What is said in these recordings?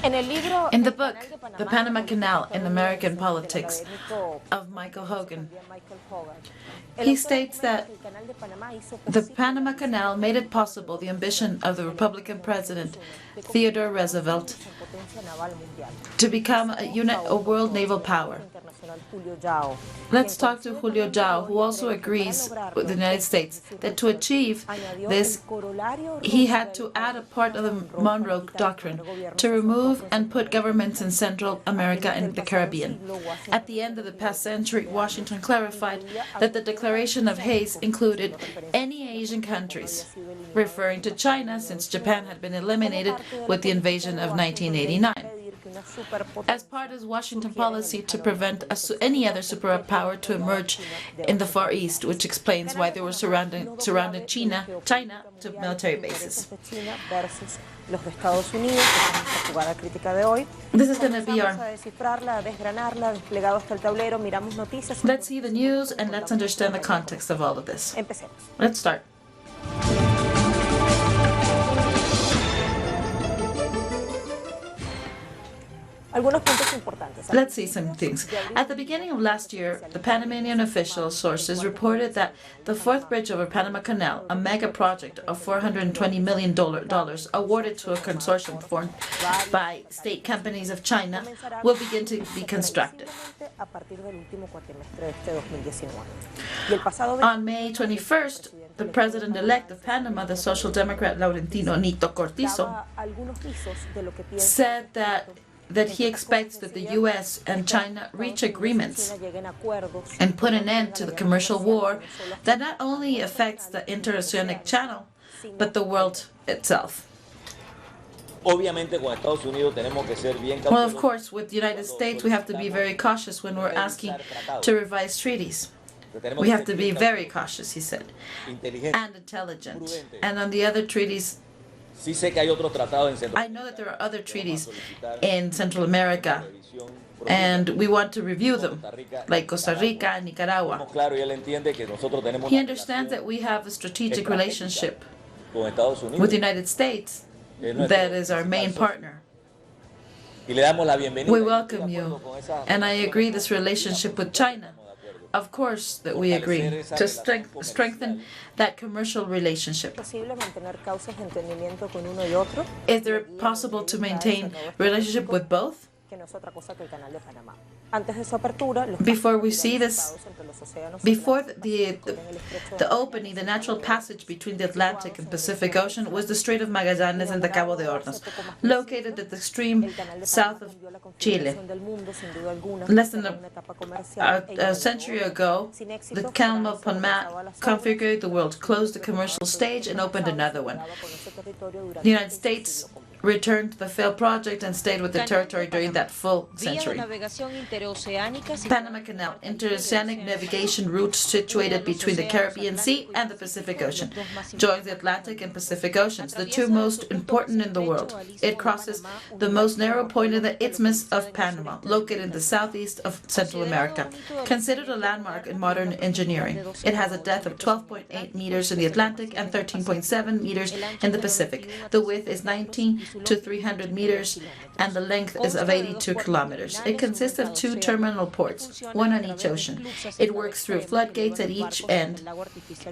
In the book, The Panama Canal in American Politics of Michael Hogan, he states that the Panama Canal made it possible the ambition of the Republican President Theodore Roosevelt to become a world naval power. Let's talk to Julio Zhao, who also agrees with the United States that to achieve this, he had to add a part of the Monroe Doctrine to remove and put governments in Central America and the Caribbean. At the end of the past century, Washington clarified that the Declaration of Hayes included any Asian countries, referring to China since Japan had been eliminated with the invasion of 1989. As part of Washington policy to prevent any other superpower to emerge in the Far East, which explains why they were surrounding China to military bases. This is going to be our... Let's see the news and let's understand the context of all of this. Let's start. Let's see some things. At the beginning of last year, the Panamanian official sources reported that the fourth bridge over Panama Canal, a mega project of $420 million awarded to a consortium formed by state companies of China, will begin to be constructed. On May 21st, the president-elect of Panama, the Social Democrat Laurentino Nito Cortizo, said that he expects that the U.S. and China reach agreements and put an end to the commercial war that not only affects the interoceanic channel, but the world itself. Well, of course, with the United States, we have to be very cautious when we're asking to revise treaties. We have to be very cautious, he said, and intelligent. And on the other treaties, I know that there are other treaties in Central America, and we want to review them, like Costa Rica and Nicaragua. He understands that we have a strategic relationship with the United States that is our main partner. We welcome you, and I agree this relationship with China. Of course that we agree to strengthen that commercial relationship. Is there possible to maintain relationship with both? Before we see this, before the opening, the natural passage between the Atlantic and Pacific Ocean was the Strait of Magallanes and the Cabo de Hornos, located at the extreme south of Chile. Less than a century ago, the Canal of Panama configured the world, closed the commercial stage, and opened another one. The United States returned to the failed project and stayed with the territory during that full century. Panama Canal, interoceanic navigation route situated between the Caribbean Sea and the Pacific Ocean, joins the Atlantic and Pacific Oceans, the two most important in the world. It crosses the most narrow point of the Isthmus of Panama, located in the southeast of Central America. Considered a landmark in modern engineering, it has a depth of 12.8 meters in the Atlantic and 13.7 meters in the Pacific. The width is 19 to 300 meters, and the length is of 82 kilometers. It consists of two terminal ports, one on each ocean. It works through floodgates at each end,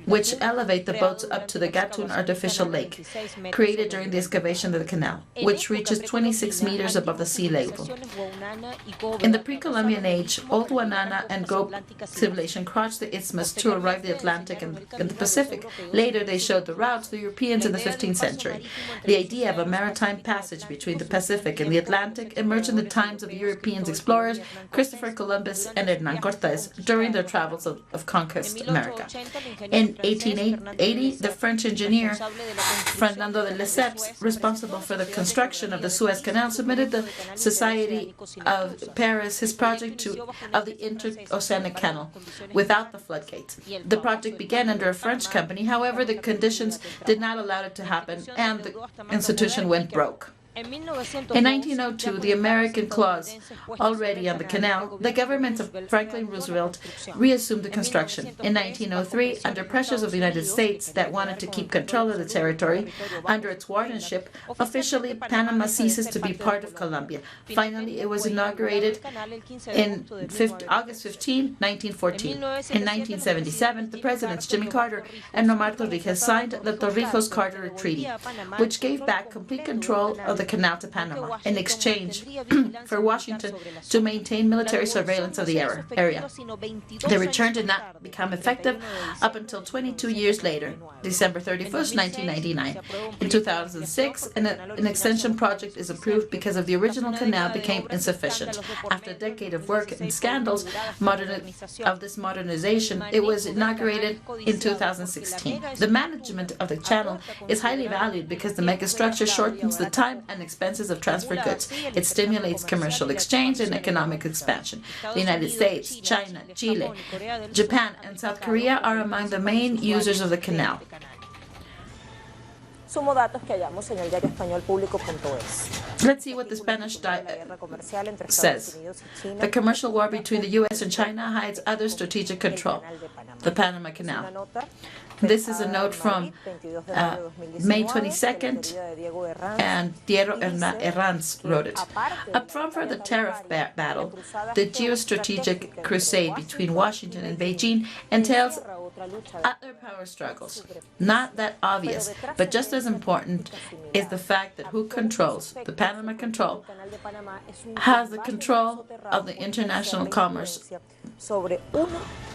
which elevate the boats up to the Gatun artificial lake, created during the excavation of the canal, which reaches 26 meters above the sea level. In the pre-Columbian age, Old Guanana and Goat civilization crossed the isthmus to arrive the Atlantic and the Pacific. Later, they showed the route to the Europeans in the 15th century. The idea of a maritime passage between the Pacific and the Atlantic emerged in the times of European explorers Christopher Columbus and Hernán Cortés during their travels of conquest America. In 1880, the French engineer Fernando de Lesseps, responsible for the construction of the Suez Canal, submitted to the Society of Paris his project of the interoceanic canal without the floodgates. The project began under a French company. However, the conditions did not allow it to happen, and the institution went broke. In In 1902, the American clause already on the canal, the government of Franklin Roosevelt reassumed the construction. In 1903, under pressures of the United States that wanted to keep control of the territory under its wardenship, officially Panama ceases to be part of Colombia. Finally, it was inaugurated in August 15, 1914. In 1977, the presidents Jimmy Carter and Omar Torrijos signed the Torrijos-Carter Treaty, which gave back complete control of the canal to Panama in exchange for Washington to maintain military surveillance of the area. The return did not become effective up until 22 years later, December 31st, 1999. In 2006, an extension project is approved because of the original canal became insufficient. After a decade of work and scandals of this modernization, it was inaugurated in 2016. The management of the channel is highly valued because the megastructure shortens the time and expenses of transfer goods. It stimulates commercial exchange and economic expansion. The United States, China, Chile, Japan, and South Korea are among the main users of the canal. Sumo datos que hallamos en el diario españolpublico.es. Let's see what the Spanish says. The commercial war between the U.S. and China hides other strategic control, the Panama Canal. This is a note from May 22nd, and Diego Herranz wrote it. Apart from the tariff battle, the geostrategic crusade between Washington and Beijing entails other power struggles. Not that obvious, but just as important is the fact that who controls the Panama Canal has the control of the international commerce.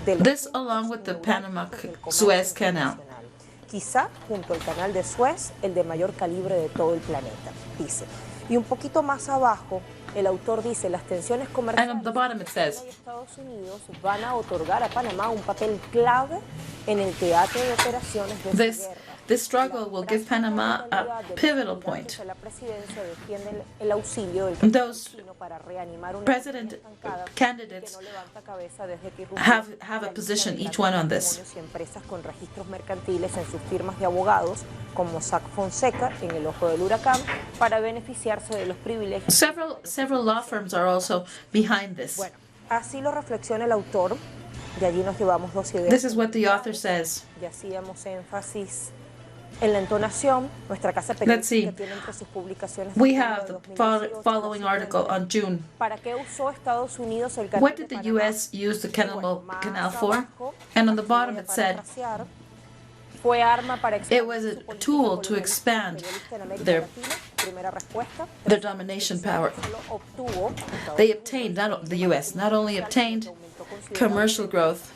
This along with the Panama-Suez Canal. Quizá junto al canal de Suez, el de mayor calibre de todo el planeta, dice. Y un poquito más abajo, el autor dice, las tensiones comerciales And at the bottom it says, de Estados Unidos van a otorgar a Panamá un papel clave en el teatro de operaciones de guerra. This struggle will give Panama a pivotal point. Those president candidates have a position, each one on this. Several law firms are also behind this. Así lo reflexiona el autor. De allí nos llevamos dos ideas. This is what the author says. Ya hacíamos énfasis en la entonación. Nuestra casa periodística tiene entre sus publicaciones. We have the following article on June. ¿Para qué usó Estados Unidos el canal? What did the U.S. use the canal for? And on the bottom it said, it was a tool to expand their domination power. They obtained, the U.S. not only obtained commercial growth,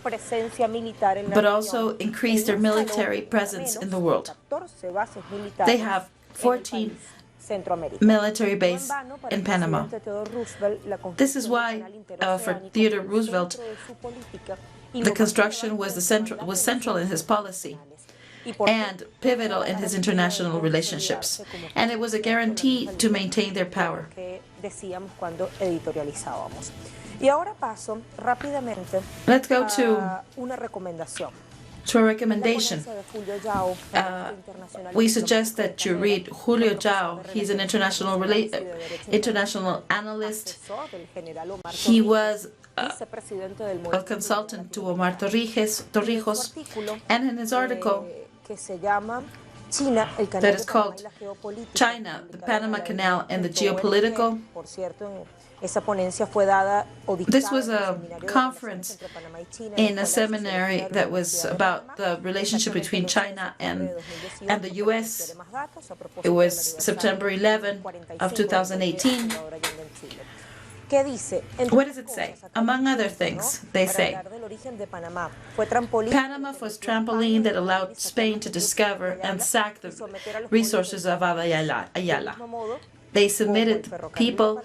but also increased their military presence in the world. They have 14 military bases in Panama. This is why, for Theodore Roosevelt, the construction was central in his policy and pivotal in his international relationships, and it was a guarantee to maintain their power. Let's go to a recommendation. We suggest that you read Julio Zhao. He's an international analyst. He was a consultant to Omar Torrijos, and in his article that is called China, the Panama Canal and the Geopolitical. This was a conference in a seminary that was about the relationship between China and the U.S. It was September 11 of 2018. What does it say? Among other things, they say, Panama was trampoline that allowed Spain to discover and sack the resources of Ayala. They submitted people,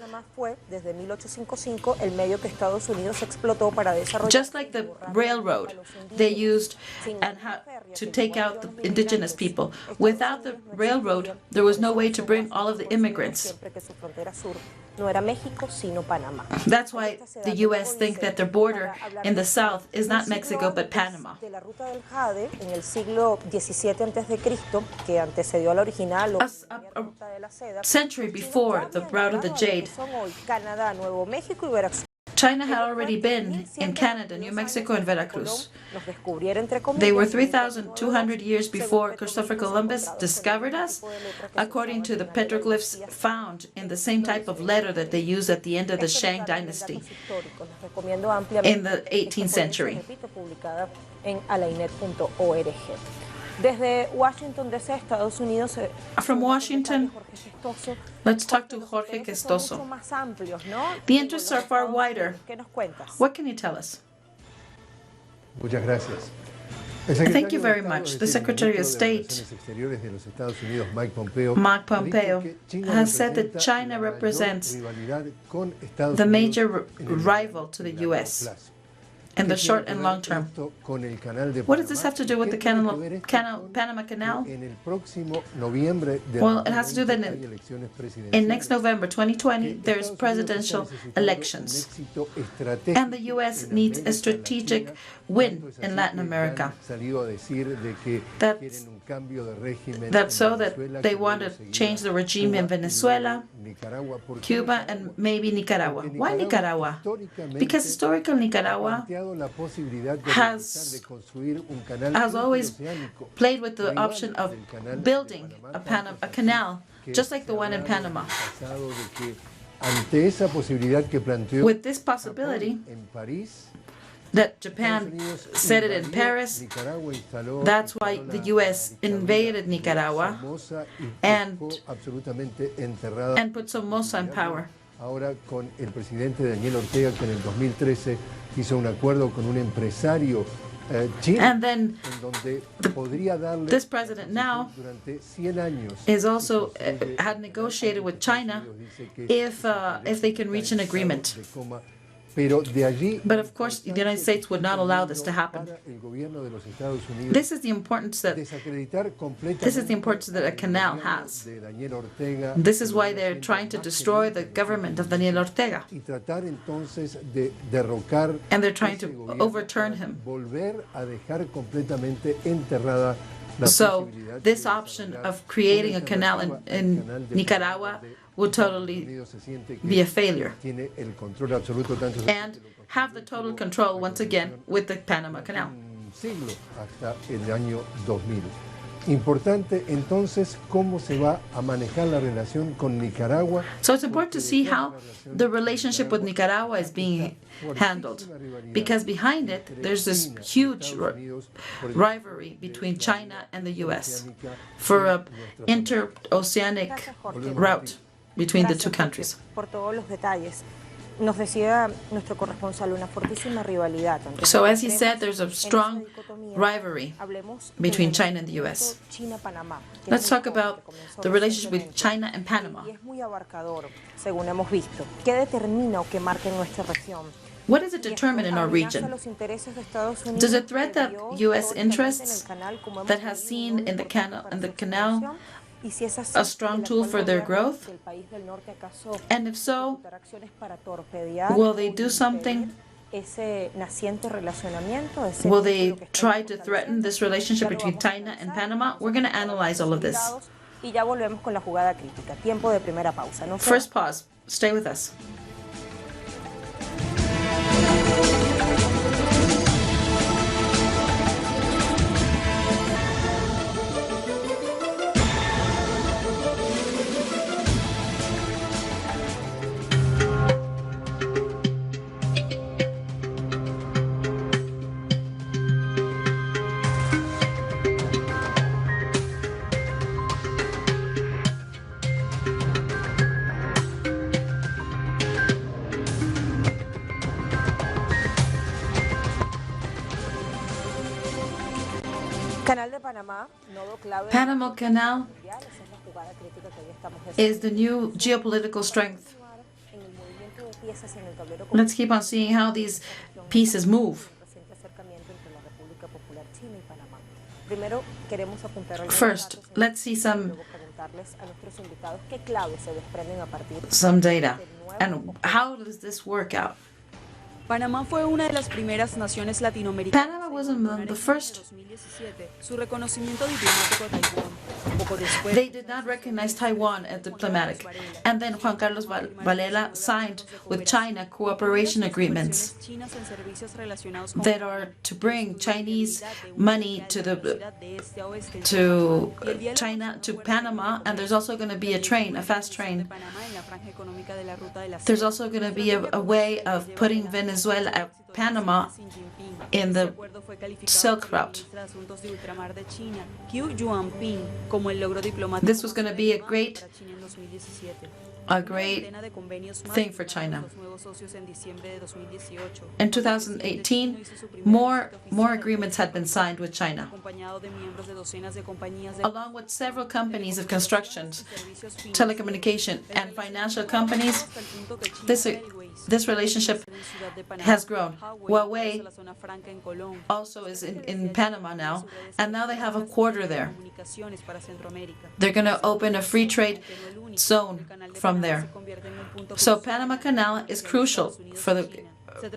just like the railroad they used and how to take out the indigenous people. Without the railroad, there was no way to bring all of the immigrants. no era México, sino Panamá. That's why the U.S. think that their border in the south is not Mexico but Panama. De la ruta del Jade, en el siglo XVII a.C., que antecedió a la original, A century before the route of the Jade, son hoy Canadá, Nuevo México y Veracruz. China had already been in Canada, New Mexico, and Veracruz. Nos descubriera, entre comillas, They were 3,200 years before Christopher Columbus discovered us, according to the petroglyphs found in the same type of letter that they used at the end of the Shang dynasty in the 18th century. Publicada en alainet.org. Desde Washington, D.C., Estados Unidos. From Washington, let's talk to Jorge Questoso. The interests are far wider. What can you tell us? Muchas gracias. Thank you very much. The Secretary of State, Mike Pompeo, has said that China represents the major rival to the U.S. in the short and long term. What does this have to do with the Panama Canal? Well, it has to do that in next November 2020, there's presidential elections. And the U.S. needs a strategic win in Latin America. That's so that they want to change the regime in Venezuela, Cuba, and maybe Nicaragua. Why Nicaragua? Because historical Nicaragua has always played with the option of building a canal, just like the one in Panama. With this possibility that Japan said it in Paris, that's why the U.S. invaded Nicaragua and put Somoza in power. Ahora con el presidente Daniel Ortega, que en el 2013 hizo un acuerdo con un empresario chino, and then this president now durante 100 años is also had negotiated with China if they can reach an agreement. But of course, the United States would not allow this to happen. This is the importance that a canal has. This is why they're trying to destroy the government of Daniel Ortega. And they're trying to overturn him. So this option of creating a canal in Nicaragua would totally be a failure and have the total control once again with the Panama Canal. Importante entonces cómo se va a manejar la relación con Nicaragua. So it's important to see how the relationship with Nicaragua is being handled, because behind it there's this huge rivalry between China and the U.S. for an interoceanic route between the two countries. Nos decía nuestro corresponsal, una fortísima rivalidad. So as he said, there's a strong rivalry between China and the U.S. Let's talk about the relationship with China and Panama. What does it determine in our region? Does it threat the U.S. interests that has seen in the canal a strong tool for their growth? And if so, will they do something? Will they try to threaten this relationship between China and Panama? We're going to analyze all of this. First pause. Stay with us. Panama Canal is the new geopolitical strength. Let's keep on seeing how these pieces move. First, let's see some preguntarles a nuestros invitados qué claves se desprenden a partir some data. del nuevo And how does this work out? Panamá fue una de las primeras naciones latinoamericanas Panama en was among incorporar the en junio de first. 2017 su reconocimiento diplomático a Taiwán. Poco después, They did not recognize Taiwan as diplomatic. And then Juan Carlos Varela signed with China cooperation agreements chinas en servicios relacionados con that are to bring Chinese money to China, to Panama, and there's also going to be a train, a fast train. There's also going to be a way of putting Venezuela, Panama, in the Silk Route. This was going to be a great thing for China. In 2018, more agreements had been signed with China. Along with several companies of construction, telecommunication, and financial companies, this relationship has grown. Huawei also is in Panama now, and now they have a quarter there. They're going to open a free trade zone from there. So Panama Canal is crucial for the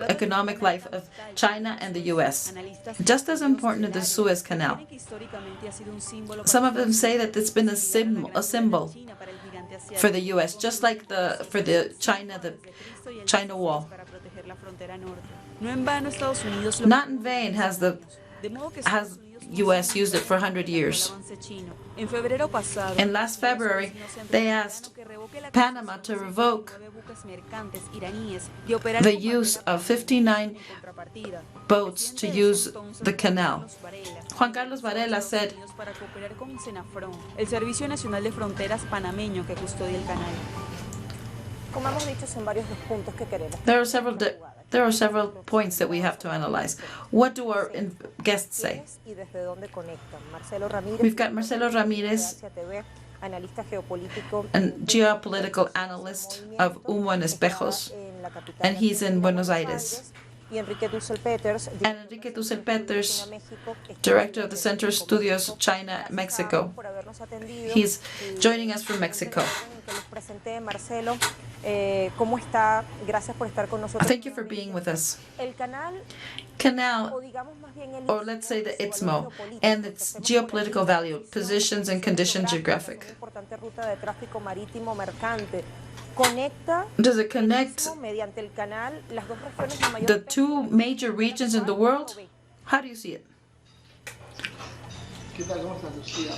economic life of China and the U.S., just as important as the Suez Canal. Some of them say that it's been a symbol for the U.S., just like for the China Wall. Not in vain has U.S. used it for 100 years. And last February, they asked Panama to revoke the use of 59 boats to use the canal. Juan Carlos Varela said, el Servicio Nacional de Fronteras panameño que custodia el canal. Como hemos dicho, son varios los puntos que queremos. There are several points that we have to analyze. What do our guests say? We've got Marcelo Ramirez, a geopolitical analyst of Humo en Espejos, and he's in Buenos Aires. And Enrique Dussel-Peters, director of the Center of Studios China, Mexico. He's joining us from Mexico. Thank you for being with us. Canal, or let's say the Istmo, and its geopolitical value, positions and conditions geographic. Does it connect the two major regions in the world? How do you see it?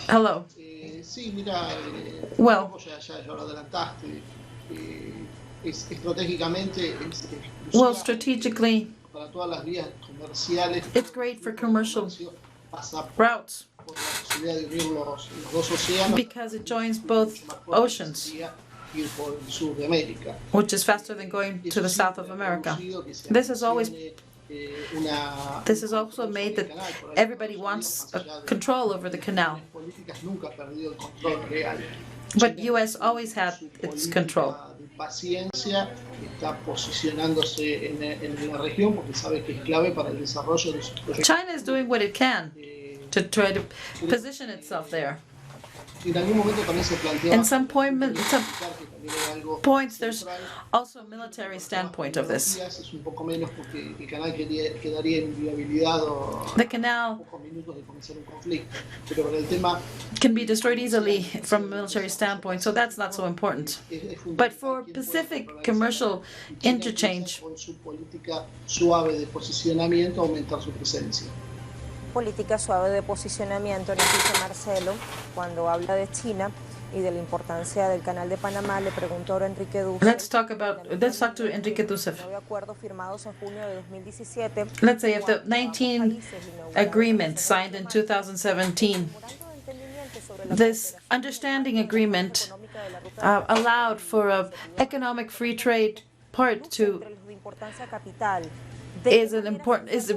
Hello. Well, strategically, it's great for commercial routes because it joins both oceans, which is faster than going to the south of America. This has also made that everybody wants control over the canal. But U.S. always had its control. China is doing what it can to try to position itself there. In some points, there's also a military standpoint of this. The canal can be destroyed easily from a military standpoint, so that's not so important. But for Pacific commercial interchange, política suave de posicionamiento, nos dice Marcelo, cuando habla de China y de la importancia del Canal de Panamá. Le pregunto ahora a Enrique Dussel. Let's talk to Enrique Dussel. Acuerdos firmados en junio de 2017. Let's say if the 19 agreements signed in 2017, this understanding agreement allowed for an economic free trade part to is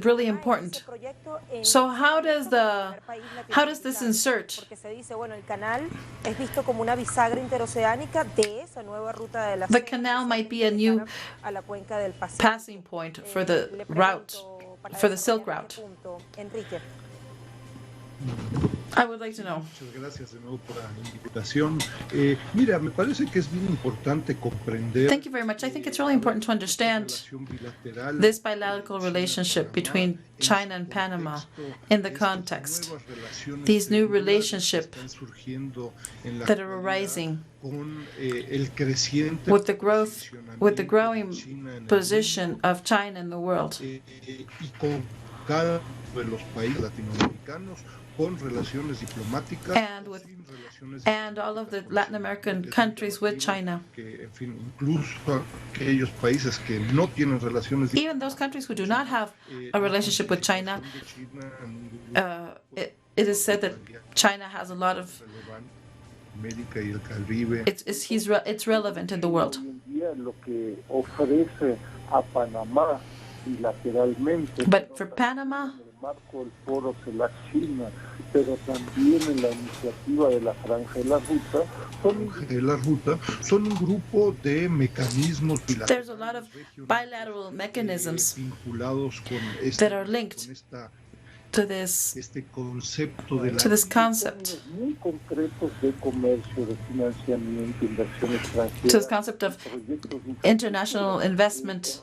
really important. So how does this insert? The canal might be a new passing point for the route, for the Silk Route. I would like to know. Muchas gracias de nuevo por la invitación. Mira, me parece que es bien importante comprender. Thank you very much. I think it's really important to understand this bilateral relationship between China and Panama in the context. These new relationships that are arising with the growing position of China in the world. And all of the Latin American countries with China. Even those countries who do not have a relationship with China, it is said that China has a lot of. It's relevant in the world. But for Panama, pero también en la iniciativa de la Franja de la Ruta, son un grupo de mecanismos bilaterales. There's a lot of bilateral mechanisms that are linked to this concept. To this concept of international investment.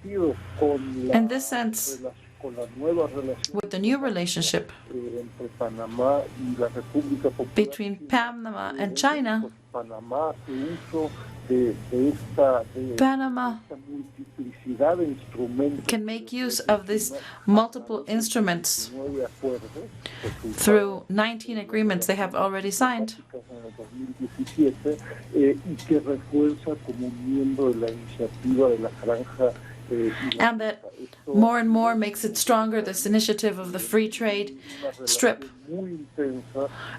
In this sense, with the new relationship between Panama and China, Panama can make use of these multiple instruments through 19 agreements they have already signed. And that more and more makes it stronger, this initiative of the free trade strip.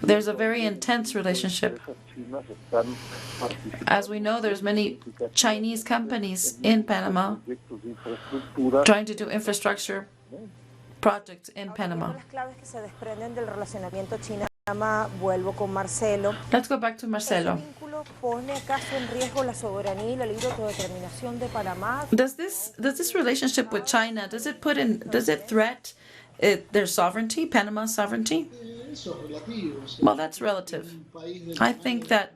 There's a very intense relationship. As we know, there's many Chinese companies in Panama trying to do infrastructure projects in Panama. Let's go back to Marcelo. Does this relationship with China, does it threat their sovereignty, Panama's sovereignty? Well, that's relative. I think that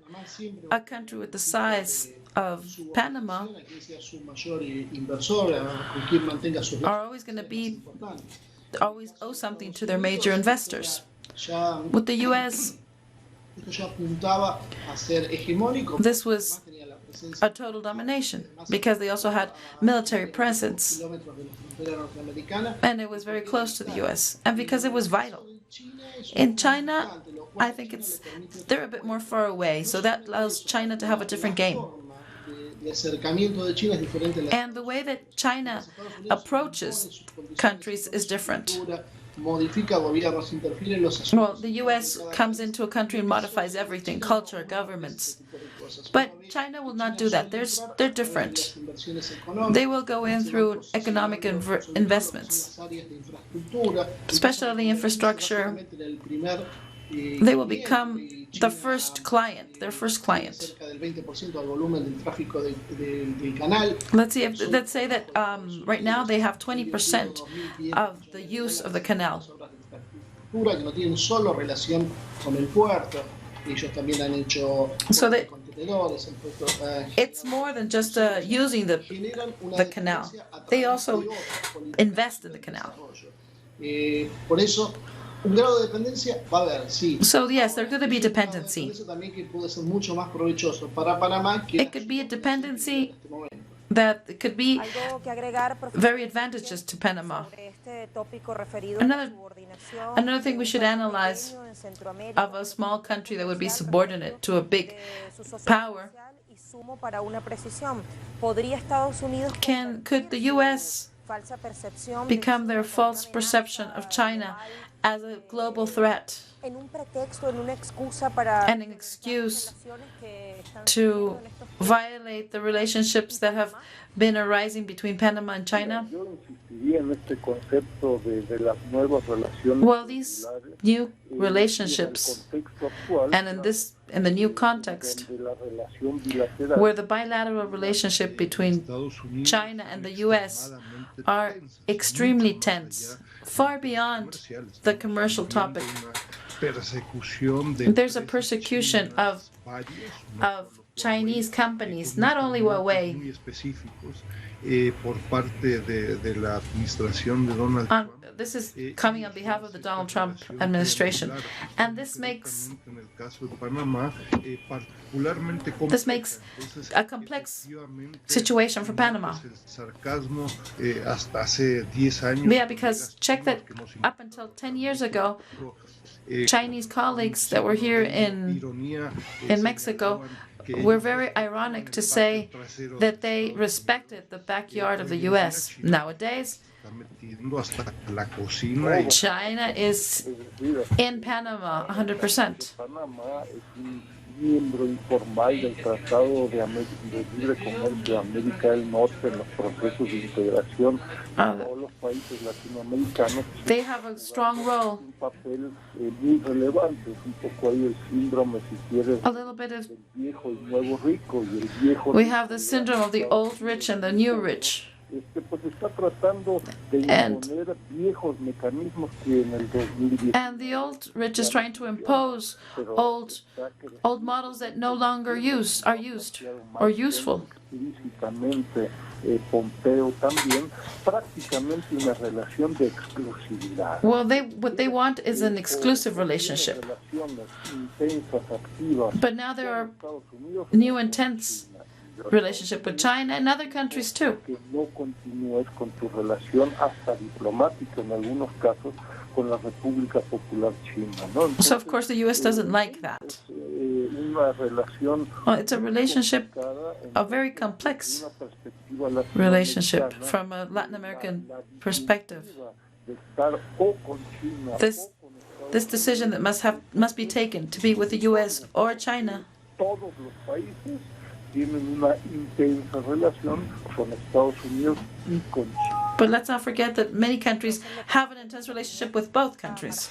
a country with the size of Panama are always going to always owe something to their major investors. With the U.S., this was a total domination because they also had military presence and it was very close to the U.S. and because it was vital. In China, I think they're a bit more far away, so that allows China to have a different game. And the way that China approaches countries is different. Well, the U.S. comes into a country and modifies everything, culture, governments. But China will not do that. They're different. They will go in through economic investments, especially infrastructure. They will become the first client, their first client. Let's say that right now they have 20% of the use of the canal. So it's more than just using the canal. They also invest in the canal. So yes, there's going to be dependency. It could be a dependency that could be very advantageous to Panama. Another thing we should analyze of a small country that would be subordinate to a big power, could the U.S. become their false perception of China as a global threat and an excuse to violate the relationships that have been arising between Panama and China? Well, these new relationships, and in the new context, where the bilateral relationship between China and the U.S. are extremely tense, far beyond the commercial topic. there's a persecution of Chinese companies, not only Huawei. This is coming on behalf of the Donald Trump administration, and this makes a complex situation for Panama. Yeah, because check that up until 10 years ago, Chinese colleagues that were here in Mexico were very ironic to say that they respected the backyard of the U.S. Nowadays, China is in Panama 100%. Miembro informal del Tratado de Libre Comercio de América del Norte en los procesos de integración de todos los países latinoamericanos. They have a strong role. Un papel muy relevante, es un poco ahí el síndrome, si quieres, a little bit of, del viejo y nuevo rico y el viejo. We have the syndrome of the old rich and the new rich. Pues está tratando de imponer viejos mecanismos que en el 2010. And the old rich is trying to impose old models that no longer are used or useful. Explícitamente Pompeo también, prácticamente una relación de exclusividad. Well, what they want is an exclusive relationship. But now there are new intense relationship with China and other countries too. Que no continúes con tu relación hasta diplomática en algunos casos con la República Popular China, ¿no? Entonces, so of course the U.S. doesn't like that. Una relación it's a relationship, a very complex relationship from a Latin American perspective. This decision that must be taken to be with the U.S. or China. Todos los países tienen una intensa relación con Estados Unidos y con China. But let's not forget that many countries have an intense relationship with both countries.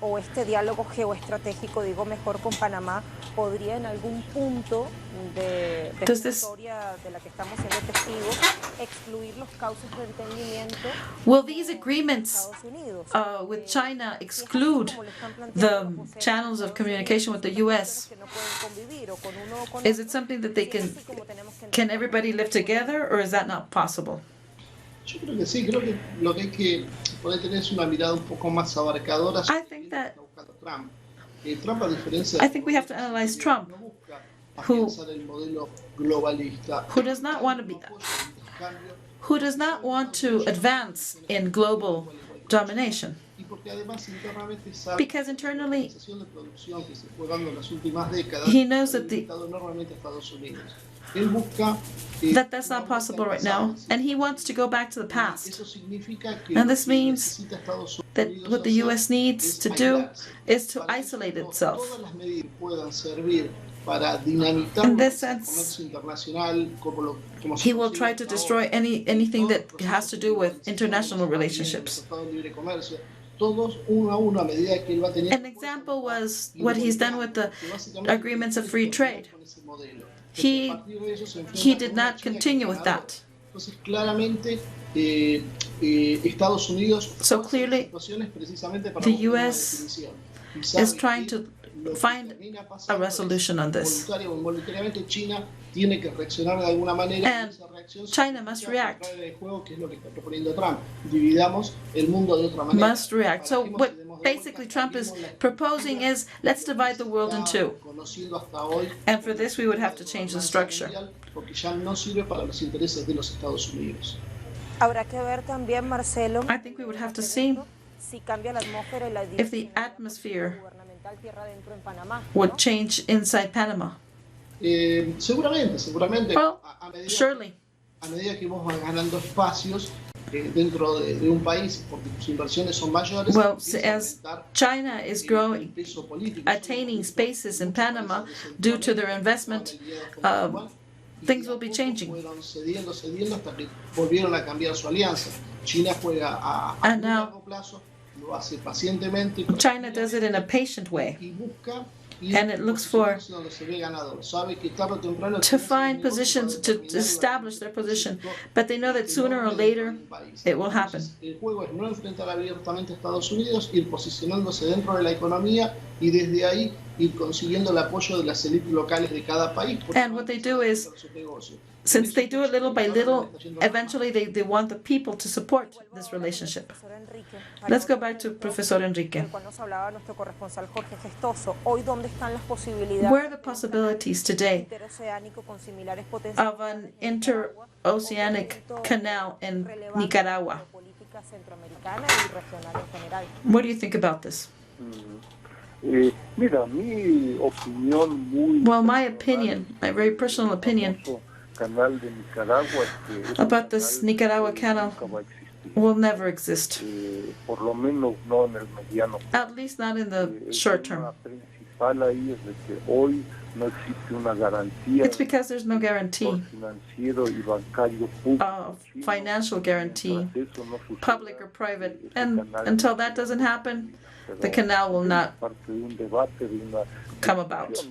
O este diálogo geoestratégico, digo mejor, con Panamá, podría en algún punto de esta historia de la que estamos siendo testigos excluir los cauces de entendimiento. Will these agreements with China exclude the channels of communication with the U.S.? Is it something that they can everybody live together, or is that not possible? Yo creo que sí, creo que lo que hay que poder tener es una mirada un poco más abarcadora. I think that Trump, a diferencia I think we have to analyze Trump, who does not want to advance in global domination. Because internally, he knows that that's not possible right now, and he wants to go back to the past. And this means that what the U.S. needs to do is to isolate itself. In this sense, he will try to destroy anything that has to do with international relationships. An example was what he's done with the agreements of free trade. He did not continue with that. So clearly, the U.S. is trying to find a resolution on this. And China must react. Must react. So what basically Trump is proposing is, let's divide the world in two. And for this we would have to change the structure. I think we would have to see if the atmosphere would change inside Panama. Seguramente. Well, surely. A medida que vos vas ganando espacios dentro de un país, porque sus inversiones son mayores. Well, as China is growing, attaining spaces in Panama due to their investment, things will be changing. Cediendo hasta que volvieron a cambiar su alianza. China juega a largo plazo, lo hace pacientemente. China does it in a patient way. Y busca and it looks for to find positions to establish their position, but they know that sooner or later it will happen. El juego es no enfrentar abiertamente a Estados Unidos, ir posicionándose dentro de la economía y desde ahí ir consiguiendo el apoyo de las élites locales de cada país. And what they do is, since they do it little by little, eventually they want the people to support this relationship. Let's go back to Professor Enrique. Where are the possibilities today of an interoceanic canal in Nicaragua? What do you think about this? Well, my opinion, my very personal opinion about this Nicaragua canal will never exist. At least not in the short term. It's because there's no guarantee of financial guarantee, public or private, and until that doesn't happen, the canal will not come about.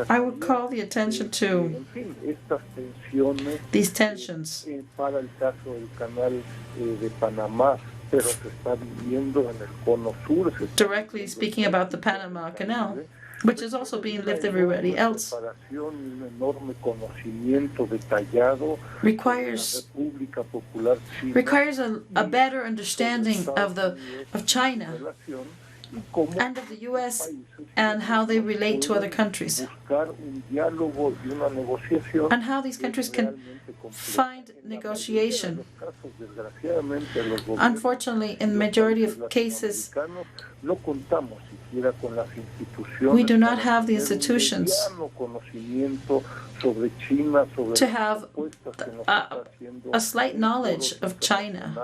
I would call the attention to these tensions. Directly speaking about the Panama Canal, which is also being lived everywhere else, requires a better understanding of China and of the U.S. and how they relate to other countries, and how these countries can find negotiation. Unfortunately, in the majority of cases, we do not have the institutions to have a slight knowledge of China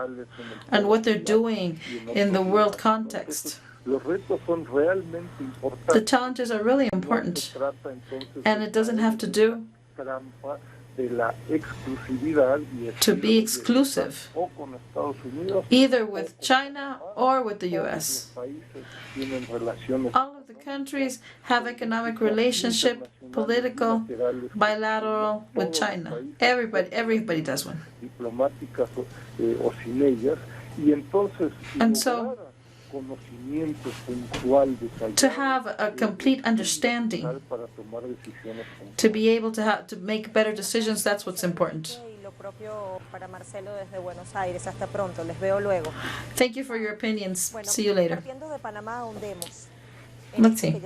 and what they're doing in the world context. The challenges are really important, and it doesn't have to do to be exclusive, either with China or with the U.S. All of the countries have economic relationship, political, bilateral with China. Everybody does one. And so, to have a complete understanding, to be able to make better decisions, that's what's important. Thank you for your opinions. See you later. Let's see.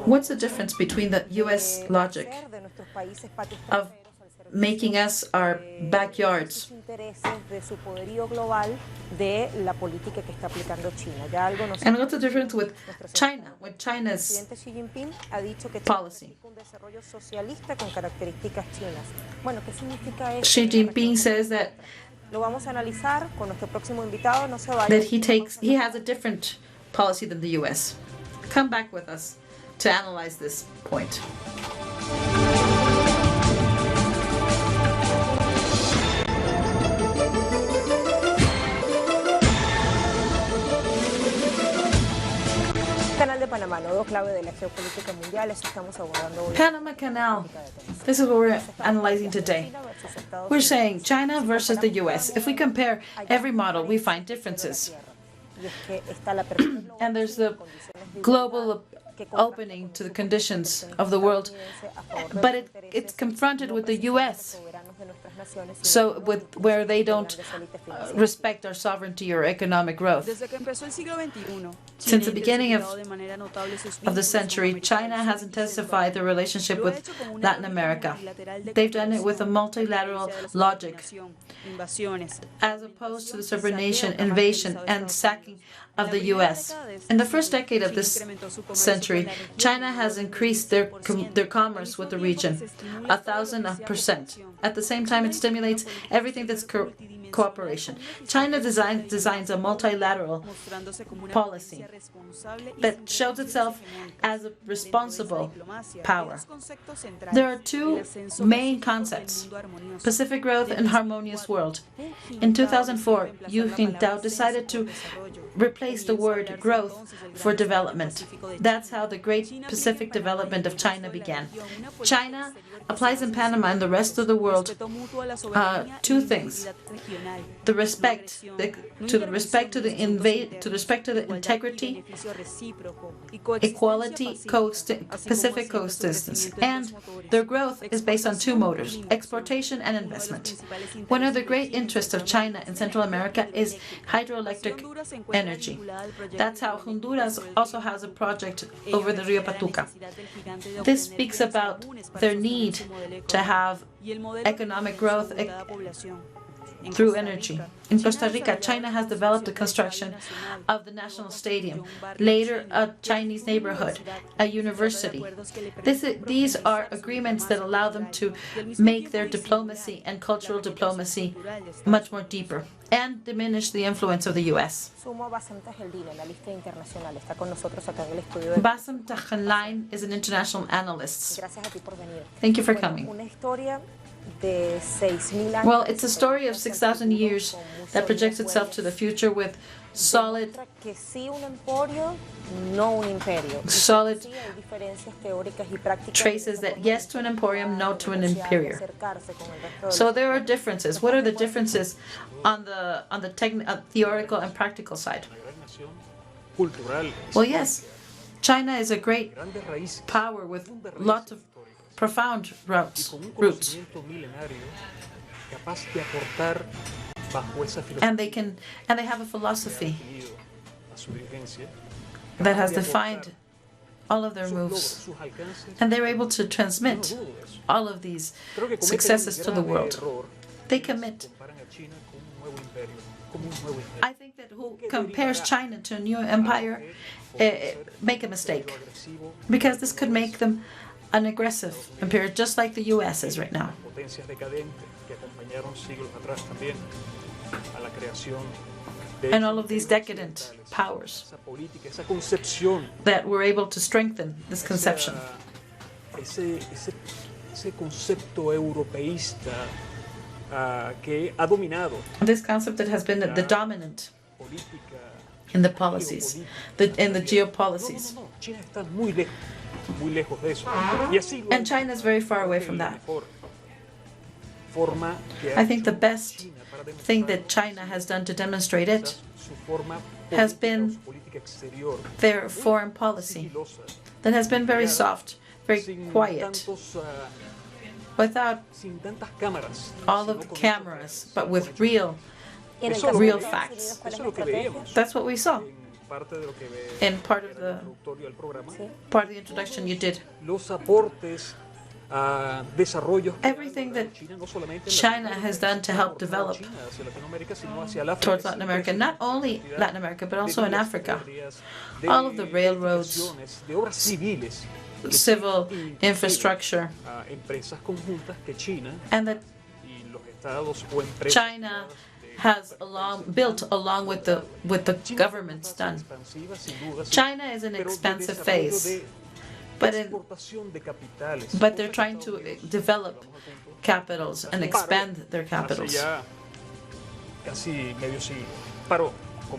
What's the difference between the U.S. logic of making us our backyards and what's the difference with China, with China's policy? Xi Jinping says that he has a different policy than the U.S. Come back with us to analyze this point. Canal de Panamá, nodo clave de la geopolítica mundial. Estamos abordando hoy. Panama Canal. This is what we're analyzing today. We're saying China versus the U.S. If we compare every model, we find differences. And there's the global opening to the conditions of the world, but it's confronted with the U.S. So where they don't respect our sovereignty or economic growth. Since the beginning of the century, China has intensified their relationship with Latin America. They've done it with a multilateral logic, as opposed to the subordination, invasion, and sacking of the U.S. In the first decade of this century, China has increased their commerce with the region 1,000%. At the same time, it stimulates everything that's cooperation. China designs a multilateral policy that shows itself as a responsible power. There are two main concepts: Pacific growth and harmonious world. In 2004, Hu Jintao decided to replace the word growth for development. That's how the Great Pacific Development of China began. China applies in Panama and the rest of the world two things: the respect to the integrity, equality, Pacific coexistence, and their growth is based on two motors: exportation and investment. One of the great interests of China in Central America is hydroelectric energy. That's how Honduras also has a project over the Rio Patuca. This speaks about their need to have economic growth through energy. In Costa Rica, China has developed the construction of the National Stadium, later a Chinese neighborhood, a university. These are agreements that allow them to make their diplomacy and cultural diplomacy much more deeper and diminish the influence of the U.S. Bassem Tajanlain is an international analyst. Thank you for coming. Well, it's a story of 6,000 years that projects itself to the future with solid traces that yes to an emporium, no to an imperium. So there are differences. What are the differences on the theoretical and practical side? Well, yes, China is a great power with lots of profound roots. And they have a philosophy that has defined all of their moves. And they're able to transmit all of these successes to the world. They commit. I think that who compares China to a new empire make a mistake, because this could make them an aggressive empire, just like the U.S. is right now. And all of these decadent powers that were able to strengthen this conception. This concept that has been the dominant in the policies, in the geopolicies. And China is very far away from that. I think the best thing that China has done to demonstrate it has been their foreign policy that has been very soft, very quiet, without all of the cameras, but with real facts. That's what we saw in part of the introduction you did. Everything that China has done to help develop towards Latin America, not only Latin America, but also in Africa. All of the railroads, civil infrastructure, and that China has built along with the governments done. China is in an expansive phase, but they're trying to develop capitals and expand their capitals.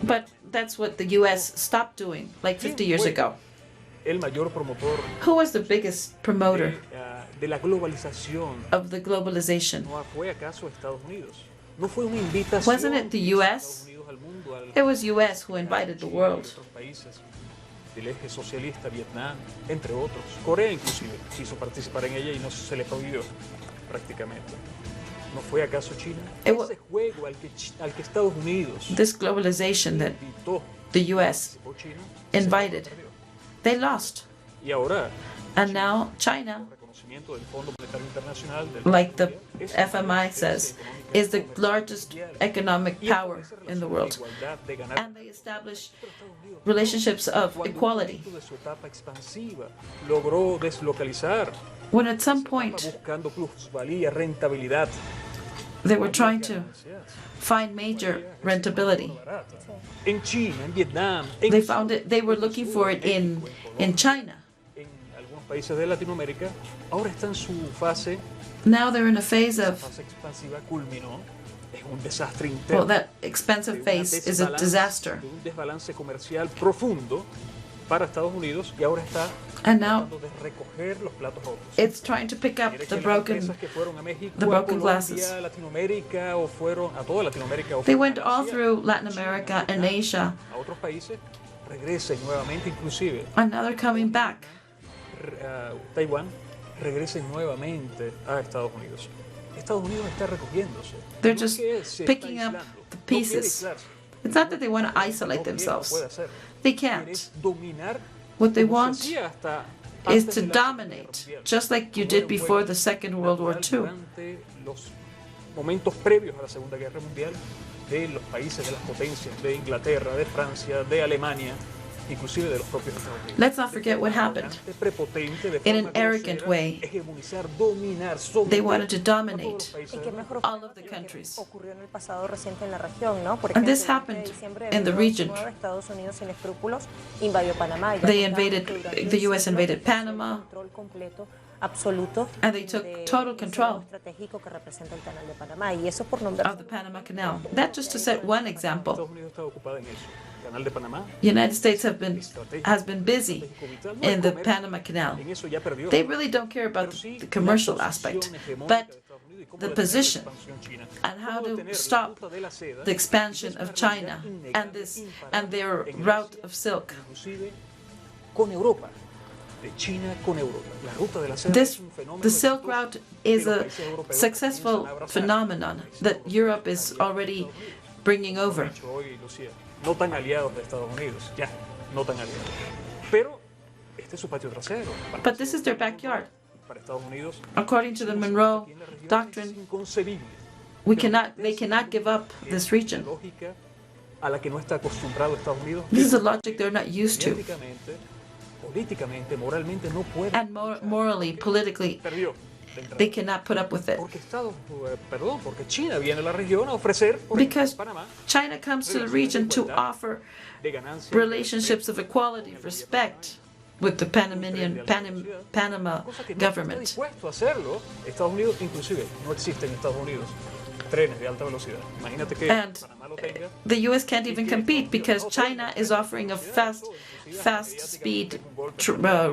But that's what the U.S. stopped doing like 50 years ago. Who was the biggest promoter of the globalization? Wasn't it the U.S.? It was U.S. who invited the world. Del eje socialista, Vietnam, entre otros. Corea inclusive quiso participar en ella y no se le prohibió prácticamente. ¿No fue acaso China? Ese juego al que Estados Unidos, this globalization that the U.S. invited, they lost. Y ahora, and now China, like the FMI says, is the largest economic power in the world. And they establish relationships of equality. Logró deslocalizar, when at some point buscando plusvalía, rentabilidad. They were trying to find major rentability. En China, en Vietnam, en They found it. They were looking for it in China. en algunos países de Latinoamérica. Ahora está en su fase. Now they're in a phase La of, fase expansiva culminó. Es un desastre well, interno. that expensive phase is a disaster. De un desbalance comercial profundo para Estados Unidos y ahora está And now tratando de recoger los platos rotos. it's trying to pick up Mire the que las broken. empresas que fueron a México, the a broken Colombia, glasses. a Latinoamérica o fueron a toda Latinoamérica o They fueron went a all Asia, through Latin America and Asia, a otros países, regresen nuevamente, inclusive and now they're coming back. Taiwán, regresen nuevamente a Estados Unidos. Estados Unidos está recogiéndose. They're No just que se picking está up aislando, the no quiere pieces. aislarse, It's not that they want to isolate no quiere, no themselves. puede hacerlo. They Quiere can't. dominar, What they como se want hacía hasta is antes to de la Segunda Guerra dominate, Mundial. just like you did before the Second World War II. Durante los momentos previos a la Segunda Guerra Mundial, de los países, de las potencias, de Inglaterra, de Francia, de Alemania, inclusive de los propios Estados Unidos. Let's not forget what happened. Prepotente, de In an forma arrogant grosera, way. hegemonizar, dominar, They someter wanted to a todos dominate los países Y del qué mundo. mejor all of the que countries. ocurrió en el pasado reciente en la región, ¿no? Por And ejemplo, this el 20 de happened diciembre in the de region. 2019, Estados Unidos sin escrúpulos invadió Panamá. Y ya They contamos invaded- que durante the un US siglo invaded ejerció el Panama. control completo, absoluto, And they took de total ese control nodo estratégico que representa el Canal de Panamá. Y eso por nombrar of the Panama Canal. That just to set one example. Estados Unidos está ocupada en eso. Canal de Panamá. The United States has been busy in the Panama Canal. En eso ya perdió. They really don't care about the commercial aspect, but the position and how to stop the expansion of China and their route of silk. Inclusive con Europa, de China con Europa. La ruta de la seda es un fenómeno The Silk exitoso Route is que los a países europeos successful comienzan a abrazar. phenomenon that Europe is already bringing over. De hecho, hoy, Lucía, no tan aliados de Estados Unidos, ya, no tan aliados. Pero este es su patio trasero. But this is their backyard. Para Estados Unidos, According to the Monroe aquí en la región es Doctrine, inconcebible. they cannot give up this region. Lógica a la que no está acostumbrado Estados Unidos. This is a logic they're not used to. Políticamente, moralmente no puede. And morally, politically, Perdió. de entrada. they cannot put up with it. Porque China viene a la región a ofrecer, por Because ejemplo, Panamá, China comes to the region to offer de ganancia, relationships of equality, of respect with the Panama cosa que no government. está dispuesto a hacerlo. Estados Unidos, inclusive, no existe en Estados Unidos trenes de alta velocidad. Imagínate que And Panamá lo tenga. the US can't even compete because China is offering a fast speed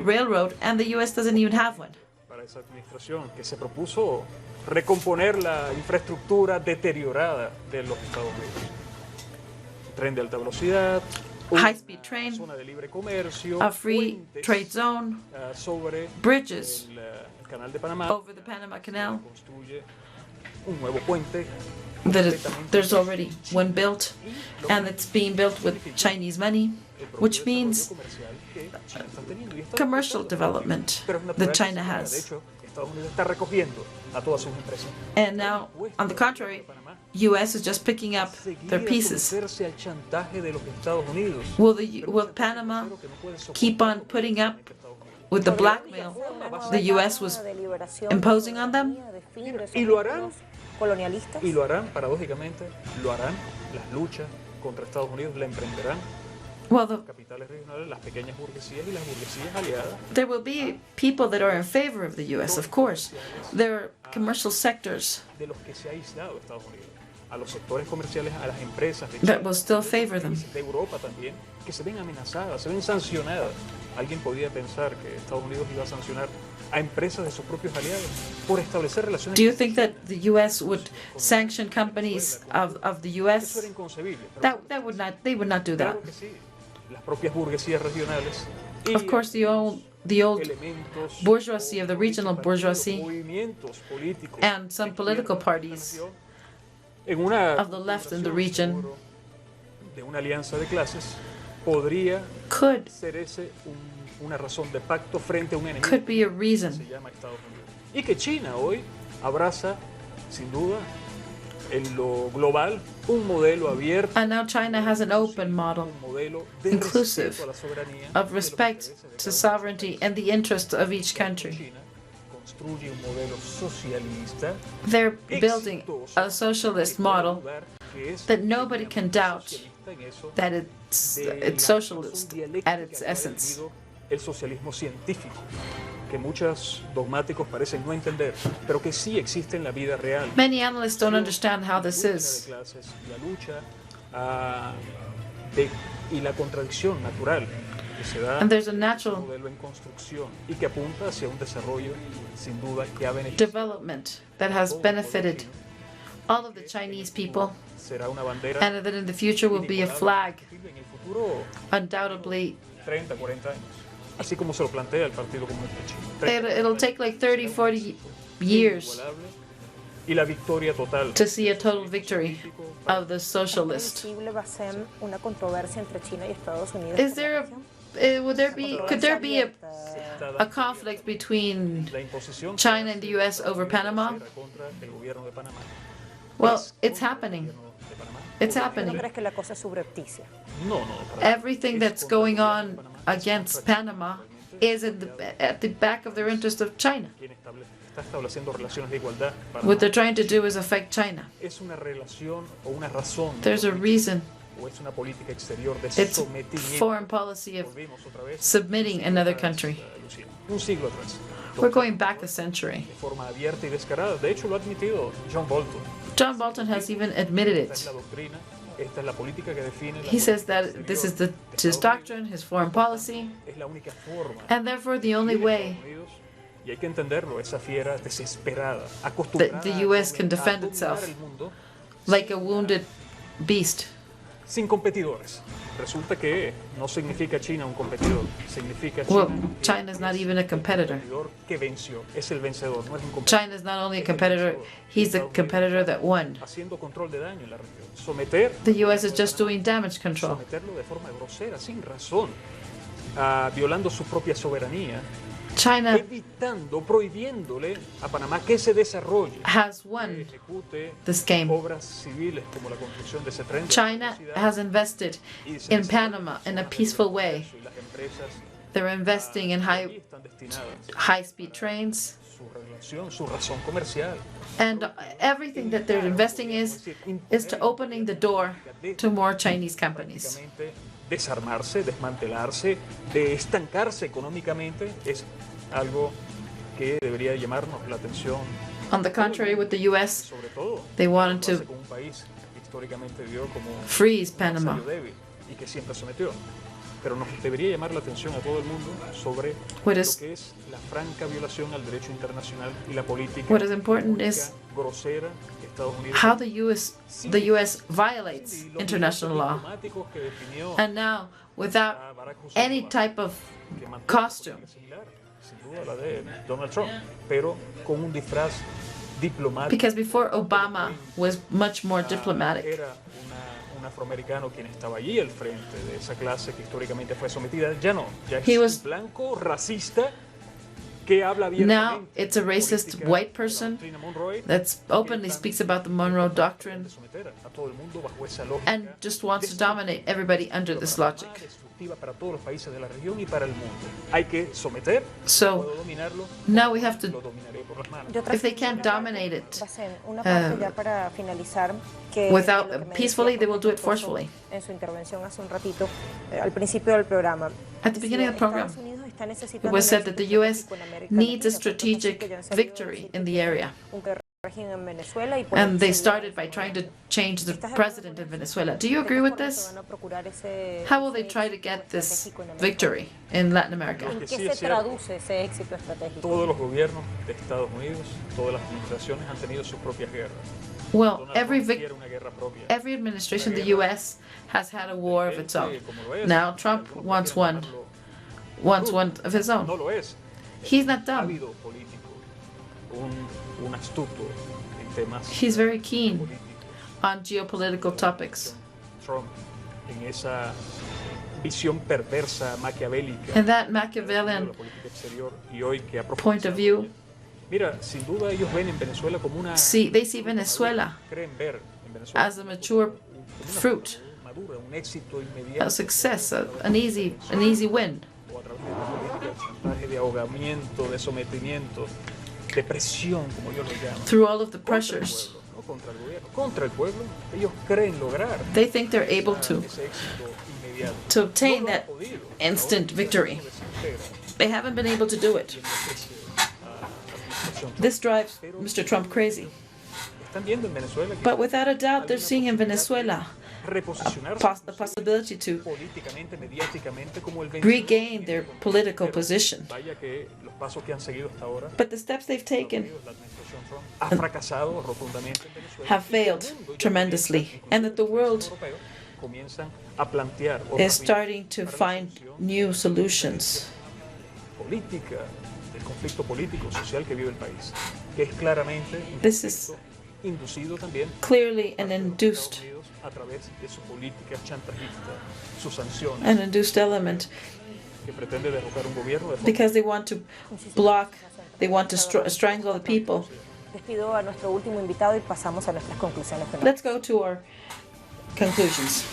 railroad and the US doesn't even have one. Para esa administración que se propuso recomponer la infraestructura deteriorada de los Estados Unidos. Tren de alta velocidad, High-speed train, zona de libre comercio, a free puentes, trade zone, sobre bridges el canal de Panamá. over the Panama Canal. Construye un nuevo puente. There's already one built, and it's being built with Chinese money, which means commercial development that China has. And now, on the contrary, US is just picking up their pieces. Will Panama keep on putting up with the blackmail the US was imposing on them? Y lo harán, colonialistas. y lo harán, paradójicamente, lo harán. Las luchas contra Estados Unidos la emprenderán. Well, the, Capitales regionales, las pequeñas burguesías y las burguesías aliadas. there will be people that are in favor of the US, of course. There are commercial sectors De los que se ha aislado Estados Unidos. A los sectores comerciales, a las empresas de that will still favor them. de Europa también, que se ven amenazadas, se ven sancionadas. Alguien podía pensar que Estados Unidos iba a sancionar a empresas de sus propios aliados por establecer relaciones. Do you think that the US would sanction companies of the Eso US? era inconcebible. They would not do that. Claro que sí. Las propias burguesías regionales y Of course, the old elementos bourgeoisie of the regional bourgeoisie movimientos políticos and some political parties en una of the left in the region de una alianza de clases podría could ser ese una razón de pacto frente a un enemigo could be a que reason. se llama Estados Unidos y que China hoy abraza sin duda en lo global un modelo abierto, And now China has an open model un modelo de inclusive respeto a la soberanía of respect to sovereignty and the interests of each country. China con construye un modelo socialista, they're building a socialist model that nobody can doubt that it's socialist at its essence. El socialismo científico, que muchos dogmáticos parecen no entender, pero que sí existe en la vida real. Many analysts don't understand how this is. La lucha y la contradicción natural que se da And there's a natural modelo en construcción y que apunta hacia un desarrollo sin duda que ha beneficiado development that has benefited all of the Chinese people, será una bandera and that in the future will be a flag, en el futuro undoubtedly. 30, 40 años, así como se lo plantea el Partido Comunista Chino. It'll take like 30, 40 years Y la victoria total. to see a total victory of the socialist. Va a ser una controversia entre China y Estados Unidos. Is there could there be a conflict between China and the US over Panama? Well, it's happening. It's happening. ¿No crees que la cosa es subrepticia? Everything that's going on against Panama is at the back of their interest of China. Está estableciendo relaciones de igualdad para What they're trying to do is affect China. Es una relación o una razón. There's a reason. O es una política exterior de It's sometimiento. foreign policy of submitting another country. Un siglo atrás. We're going back a century. De forma abierta y descarada. De hecho, lo ha admitido John Bolton. John Bolton has even admitted Esta it. es la doctrina, esta es la política que define la He says política that this is exterior. his doctrine, his foreign policy, Es la única forma. and therefore the only de way Estados Unidos, y hay que entenderlo, esa fiera desesperada, that acostumbrada the US can a defend dominar itself el mundo like a wounded beast. sin competidores. Resulta que no significa China un competidor, significa Well, China China is not even a competitor. competidor que venció, es el vencedor, no es un competidor. China is not only a competitor, he's the competitor that won. Haciendo control de daño en la región. Someter, The US is just doing damage control. someterlo de forma grosera, sin razón, violando su propia soberanía, China evitando, prohibiéndole a Panamá que se desarrolle, has que won ejecute this game. obras civiles como la construcción de ese tren de China alta velocidad, has invested in Panama in a peaceful way. y las empresas They're investing in ahí están destinadas high-speed trains, su relación, su razón comercial. and everything that they're investing is to opening the door to more Chinese companies. Prácticamente desarmarse, desmantelarse, de estancarse económicamente es algo que debería llamarnos la atención. On the contrary, with the US, Sobre todo, they wanted lo hace to con un país que históricamente vio como freeze un Panama. vasallo débil y que siempre sometió. Pero nos debería llamar la atención a todo el mundo sobre What lo is- que es la franca violación al derecho internacional y la política What is important is grosera que Estados Unidos how the US violates y los international law. diplomáticos que definió And now, without a Barack Hussein any Obama, type of que mantuvo una costume, política similar, sin duda a la de Donald Trump, pero con un disfraz diplomático. because before Obama was much more diplomatic. Era un afroamericano quien estaba allí al frente de esa clase que históricamente fue sometida. Ya no, ya es He was- un blanco racista que habla bien. Now it's a racist white person that openly speaks about the Monroe Doctrine a todo el mundo bajo esa lógica and just wants to dominate everybody under this logic. destructiva para todos los países de la región y para el mundo. Hay que someter, So puedo dominarlo, now we have lo to, dominaré por las manos. if they can't dominate it Basen, una parte ya para finalizar, que without de lo que me peacefully, decía they will do it Jorge forcefully. en su intervención hace un ratito, al principio del programa. At the beginning of the program, Estados Unidos está it necesitando was un said that the éxito US estratégico en América needs a Latina, tanto así que strategic ya han salido victory decir in que the area. un régimen en Venezuela y por And they eso started by trying to change the president in Venezuela. Do you agree with this? How will they try to get this victory in Latin America? ¿En Que qué sí se es cierto. traduce ese éxito estratégico? Todos los gobiernos de Estados Unidos, todas las administraciones han tenido sus propias guerras. Well, Donald every Trump quiere una guerra propia. administration in the US has had a war of its own. Como lo es, Now Trump algunos wants quieren one llamarlo of his No own. lo es. He's not dumb. Ávido político, un astuto en temas He's very keen políticos. on geopolitical topics. Trump en esa visión perversa, maquiavélica And that de la Machiavellian política exterior y hoy que ha point of profundizado view, en ella. Mira, sin duda ellos ven en Venezuela como una they see Venezuela creen ver en Venezuela as a mature como una fruit, madura, un éxito inmediato a success, an easy win. o a través de una política de chantaje, de ahogamiento, de sometimiento. de presión, como yo lo llamo, through all of the pressures, contra el gobierno, contra el pueblo, ellos creen lograr they think they're able to éxito inmediato. obtain that instant victory. They haven't been able to do it. This drives Mr. Trump crazy. But without a doubt, they're seeing in Venezuela the possibility to regain their political position. But the steps they've taken have failed tremendously, and that the world is starting to find new solutions. This is clearly an induced element, because they want to block, they want to strangle the people. Let's go to our conclusions.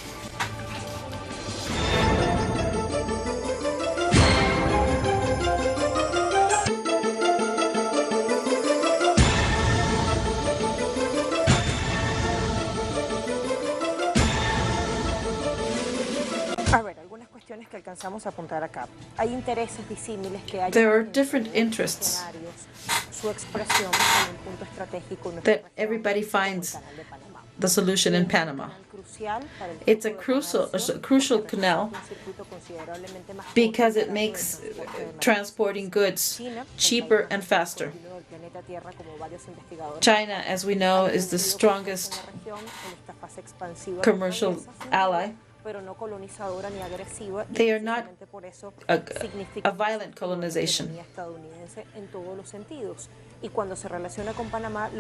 There are different interests that everybody finds the solution in Panama. It's a crucial canal because it makes transporting goods cheaper and faster. China, as we know, is the strongest commercial ally. They are not a violent colonization.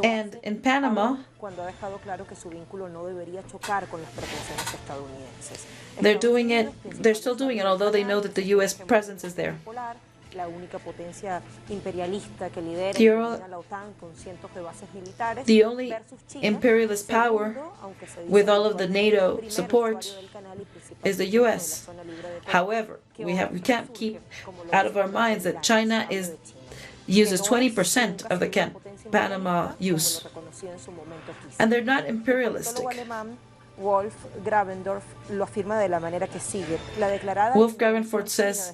And in Panama, they're still doing it, although they know that the U.S. presence is there. The only imperialist power with all of the NATO support is the U.S. However, we can't keep out of our minds that China uses 20% of the Panama use, and they're not imperialistic. Wolf Gravenford says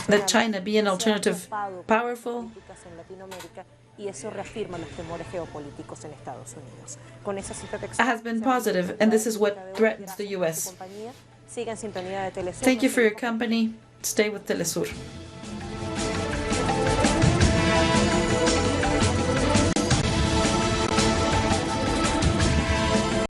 that China, being alternative, powerful, has been positive, and this is what threatens the U.S. Thank you for your company. Stay with Telesur.